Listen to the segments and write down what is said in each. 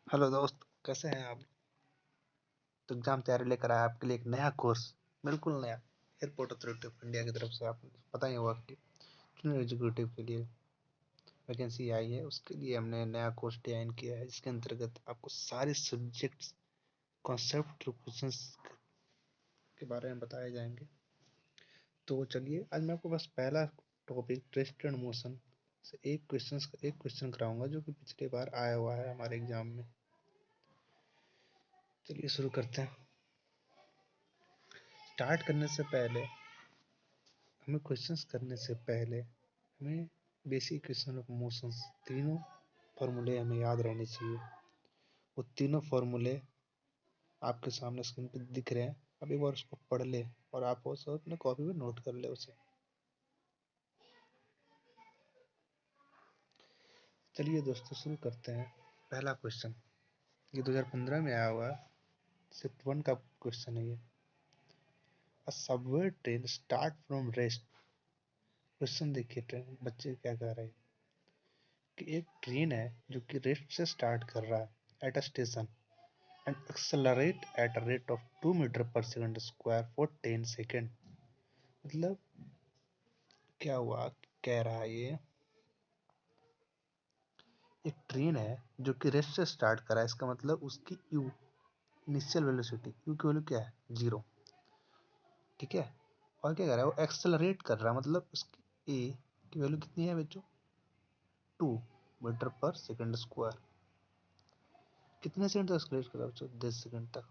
Hello दोस्त, कैसे हैं आप? तो एग्जाम तैयारी लेकर आया आपके लिए एक नया कोर्स, बिल्कुल नया। एयरपोर्ट अथॉरिटी ऑफ इंडिया की तरफ से आपको पता ही होगा कि जूनियर एग्जीक्यूटिव के लिए वैकेंसी आई है। उसके लिए हमने नया कोर्स डिजाइन किया है, जिसके अंतर्गत आपको सारे सब्जेक्ट्स, कॉन्सेप्ट, क्वेश्चंस के बारे में बताए जाएंगे। तो चलिए, आज मैं आपको बस पहला टॉपिक टेस्ट एंड मोशन से एक क्वेश्चन कराऊंगा, जो कि पिछली बार आया हुआ है हमारे एग्जाम में। चलिए शुरू करते हैं। स्टार्ट करने से पहले हमें क्वेश्चंस करने से पहले हमें बेसिक इक्वेशन ऑफ मोशंस तीनों फॉर्मूले हमें याद रहने चाहिए। वो तीनों फॉर्मूले आपके सामने स्क्रीन पे दिख रहे हैं। अब एक बार उसको पढ़ ले और आप उसे अपने कॉपी में नोट कर ले उसे। चलिए दोस्तों, शुरू करते हैं। पहला क्वेश्चन ये 2015 में आया हुआ शिफ्ट 1 का क्वेश्चन है ये। A subway train start from rest. Question देखिए, ट्रेन बच्चे क्या कह रहे हैं कि एक ट्रेन है जो कि रेस्ट से स्टार्ट कर रहा है at a station and accelerate at a rate of 2 metre per second square for 10 second. मतलब क्या हुआ, कह रहा है ये एक ट्रेन है जो कि रेस्ट से स्टार्ट कर रहा है। इसका मतलब उसकी यू इनिशियल वेलोसिटी, यू की वैल्यू क्या है, 0। ठीक है। और क्या कर रहा है, वो एक्सेलरेट कर रहा है, मतलब उसकी ए की वैल्यू कितनी है बच्चों, 2 मीटर पर सेकंड स्क्वायर। कितने सेकंड तक एक्सेलरेट कर रहा है बच्चों, 10 सेकंड तक।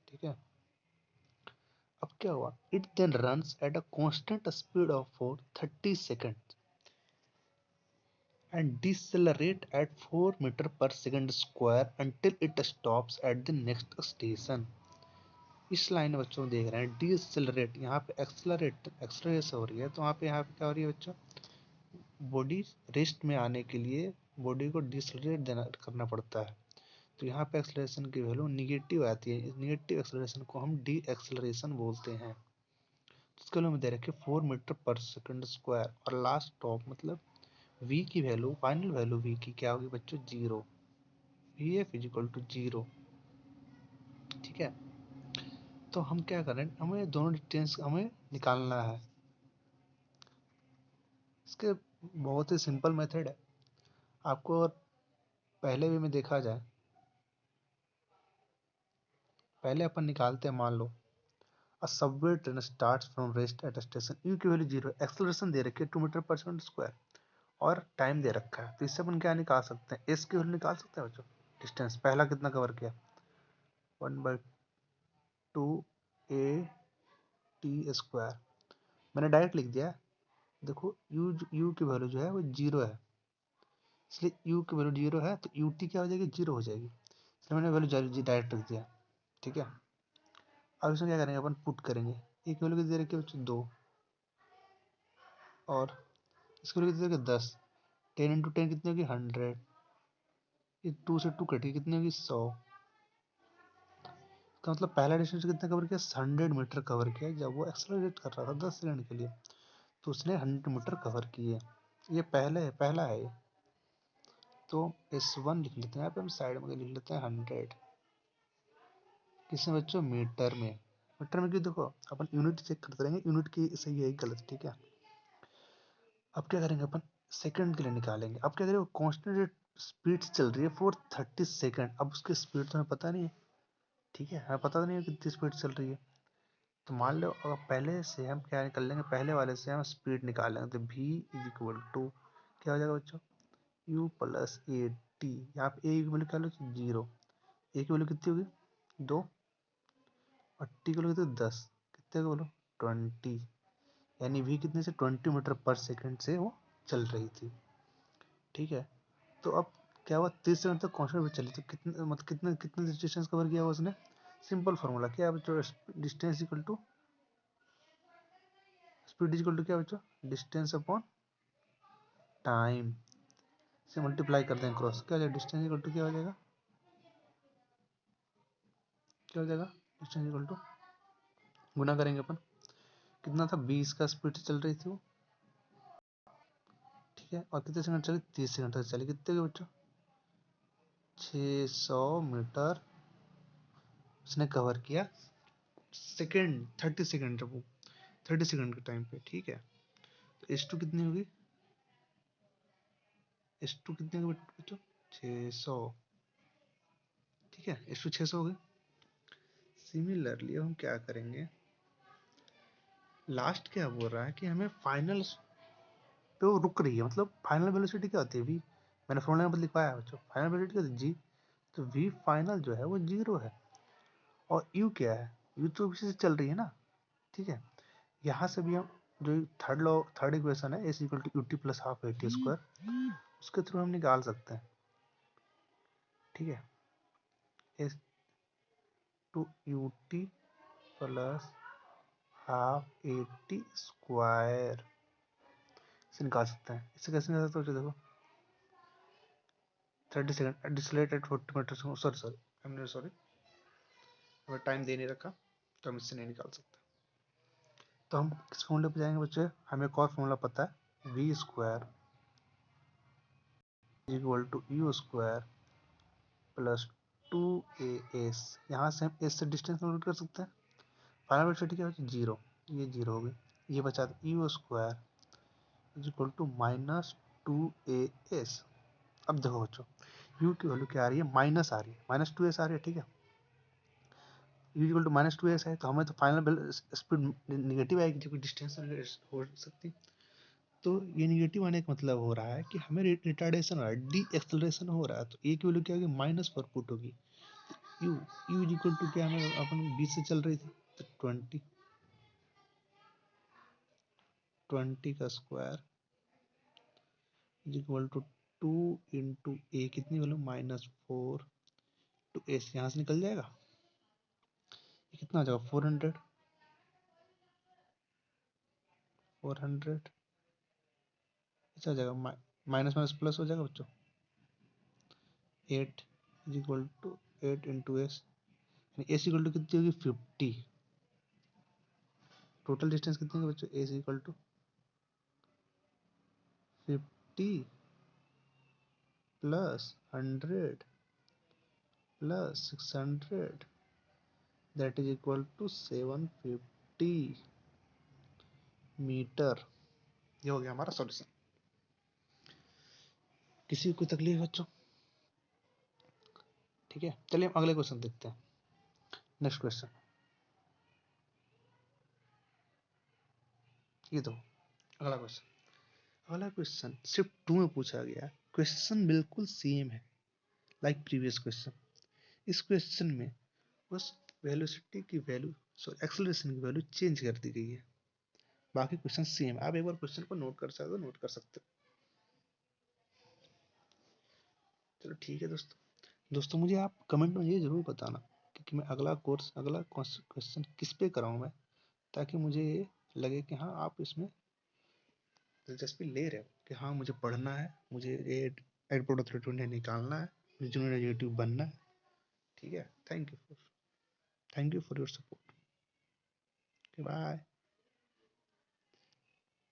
ठीक है। अब क्या हुआ, it then runs at a constant speed of for 30 second and decelerate at 4 metre per second square until it stops at the next station। इस लाइन में बच्चों देख रहे हैं डीसेलरेट, यहाँ पे एक्सलरेशन हो रही है, तो यहाँ पे क्या हो रही है बच्चों, बॉडी रेस्ट में आने के लिए बॉडी को डीसेलरेट देना करना पड़ता है। तो यहाँ पे एक्सलरेशन की वैल्यू निगेटिव आती है। इस निगेटिव एक्सलरेशन को हम डी एक्सलरेशन बोलते हैं। इसके लिए दे रखे 4 मीटर पर सेकंड स्क्वायर और लास्ट स्टॉप, मतलब v की वैल्यू, फाइनल वैल्यू v की क्या होगी बच्चों, 0। V F is equal to 0। ठीक है। तो हम क्या करें, हमें दोनों डिस्टेंस हमें निकालना है। इसके बहुत ही सिंपल मेथड है। आपको अगर पहले वे में देखा जाए, पहले अपन निकालते हैं। मान लो a subway train starts from rest at station, U की वैल्यू 0, एक्सेलरेशन दे रखी है 2 मीटर पर सेकंड स्क्वायर और टाइम दे रखा है। तो इससे अपन क्या निकाल सकते हैं, एस की वैल्यू निकाल सकते हैं बच्चों। डिस्टेंस पहला कितना कवर किया, 1/2 ए टी स्क्वायर। मैंने डायरेक्ट लिख दिया। देखो यू की वैल्यू जो है वो 0 है, इसलिए यू की वैल्यू 0 है, तो यू टी क्या हो जाएगी, 0 हो जाएगी। इसलिए मैंने वैल्यू डायरेक्ट रख दिया। ठीक है। अब इसमें क्या करेंगे, अपन पुट करेंगे। एक वैल्यू कितनी दे रखी है बच्चों, 2, और इसकी वैल्यू कितनी दे रखी है, 10। 10 × 10 कितनी होगी, 100। ये 2 से 2 कटेगी, कितनी होगी, 100। इसका मतलब पहला डिस्टेंस कितना कवर किया, 100 मीटर कवर किया जब वो एक्सेलरेट कर रहा था 10 सेकंड के लिए। तो उसने 100 मीटर कवर किए। ये पहला है ये। तो S1 लिख लेते हैं, यहाँ पे हम साइड में लिख लेते हैं 100। किसमें बच्चों, मीटर में। मीटर में क्यों, देखो अपन यूनिट चेक करते रहेंगे, यूनिट की सही है गलत। ठीक है। अब क्या करेंगे, अपन सेकंड के लिए निकालेंगे। अब क्या करेंगे, कांस्टेंट स्पीड चल रही है फॉर 30 सेकंड। अब उसकी स्पीड तो हमें पता नहीं है। ठीक है, हमें पता नहीं है कितनी स्पीड चल रही है। तो मान लो अगर पहले से हम क्या निकाल लेंगे, पहले वाले से हम स्पीड निकाल लेंगे। तो v इज इक्वल टू क्या हो जाएगा बच्चों, u प्लस ए टी। यहाँ पे ए की वैल्यू क्या लो, 0। ए की वैल्यू कितनी होगी, 2, और टी की वैल्यू कितनी, 10। कितने को बोलो, 20। यानी v कितने से, 20 मीटर पर सेकंड से वो चल रही थी। ठीक है। तो अब क्या हुआ, 30 सेकंड तक कांस्टेंट पे चली, तो कितने मतलब कितने कितने डिस्टेंस कवर किया हुआ उसने। सिंपल फॉर्मूला क्या है बच्चों, distance equal to speed equal to क्या बच्चों, डिस्टेंस अपॉन टाइम से मल्टीप्लाई कर दें क्रॉस। क्या हो जाएगा, डिस्टेंस इक्वल टू क्या हो जाएगा, क्या हो जाएगा, डिस्टेंस इक्वल टू गुना करेंगे अपन। कितना था, 20 का स्पीड से चल रही थी वो। ठीक है। और कितने सेकंड चली, 30 सेकंड तक चली। कितने के बच्चों, 600 मीटर उसने कवर किया सेकेंड 30 सेकेंड, जब 30 सेकेंड के टाइम पे, ठीक है। तो S2 कितनी होगी, S2 कितनी होगी बच्चों, 600, ठीक है। S2 600 हो गई। सिमिलरली हम क्या करेंगे, लास्ट क्या बोल रहा है कि हमें फाइनल पे वो रुक रही है, मतलब फाइनल वेलोसिटी क्या होती है, वी, मैंने फॉर्मूला में लिखवाया है बच्चों, फाइनल वेलोसिटी क्या होती है, जी। तो वी फाइनल जो है वो 0 है, और यू क्या है, यू तो इसी से चल रही है ना, ठीक है। यहाँ से भी हम जो थर्ड लॉ, थर्ड इक्वेशन है, S equal to U T plus half A T square, उसके थ्रू हम निकाल सकते हैं, ठीक है। S to U T plus half A T square से निकाल सकते हैं। इससे कैसे निकाल सकते हो, देखो 30 सेकंड डिस्लेट एट 40 मीटर, सॉरी हमें टाइम दे नहीं रखा, तो हम इससे नहीं निकाल सकते। तो हम किस फॉर्मूले पे जाएंगे बच्चे, हमें एक और फॉर्मूला पता है, V square equal to U square plus 2as। यहाँ से हम एस से डिस्टेंस कैलकुलेट कर सकते हैं। फाइनल वेलोसिटी क्या होगी, 0, ये 0 हो गई। ये बचा U square is equal to -2as। अब देखो बच्चों, यू की वैल्यू क्या आ रही है, माइनस आ रही है, -2s आ रही है, ठीक है। यू इक्वल टू -2s है, तो हमें तो फाइनल स्पीड निगेटिव आएगी, जबकि डिस्टेंस हो सकती। तो ये निगेटिव आने का मतलब हो रहा है कि हमें रिटार्डेशन हो रहा है, डी एक्सेलरेशन हो रहा है। तो ए की वैल्यू क्या होगी, -4 पुट होगी। U U is equal to क्या, हमें अपन 20 से चल रही थी, तो 20 का square is equal to 2 into a, कितनी वैल्यू, -4 टू एस, यहाँ से निकल जाएगा, ये कितना हो जाएगा, 400, 400 अच्छा हो जाएगा, माइनस माइनस प्लस हो जाएगा बच्चों, 8 is equal to 8 into S, यानी एस इक्वल टू कितनी होगी, 50। टोटल डिस्टेंस कितनी होगी बच्चों, S equal to 50 plus 100 plus 600, that is equal to 750 metre. ये हो गया हमारा सॉल्यूशन। किसी को कोई तकलीफ बच्चों, ठीक है। चलिए हम अगले क्वेश्चन देखते हैं। नेक्स्ट क्वेश्चन, ये दो अगला क्वेश्चन। अगला क्वेश्चन सिर्फ 2 में पूछा गया, क्वेश्चन बिल्कुल सेम है लाइक प्रीवियस क्वेश्चन। इस क्वेश्चन में बस वेलोसिटी की वैल्यू, सॉरी एक्सेलरेशन की वैल्यू चेंज कर दी गई है, बाकी क्वेश्चन सेम है। आप एक बार क्वेश्चन को नोट कर सकते हो, नोट कर सकते हो। चलो ठीक है दोस्तों, मुझे आप कमेंट में ये जरूर बताना कि मैं अगला कोर्स, अगला क्वेश्चन किस पे कराऊं मैं, ताकि मुझे ये लगे कि हाँ आप इसमें दिलचस्पी ले रहे हो, कि हाँ मुझे पढ़ना है, मुझे ये एयरपोर्ट अथॉरिटी निकालना है, मुझे जूनियर एग्जीक्यूटिव बनना है, ठीक है। Thank you for your support, bye.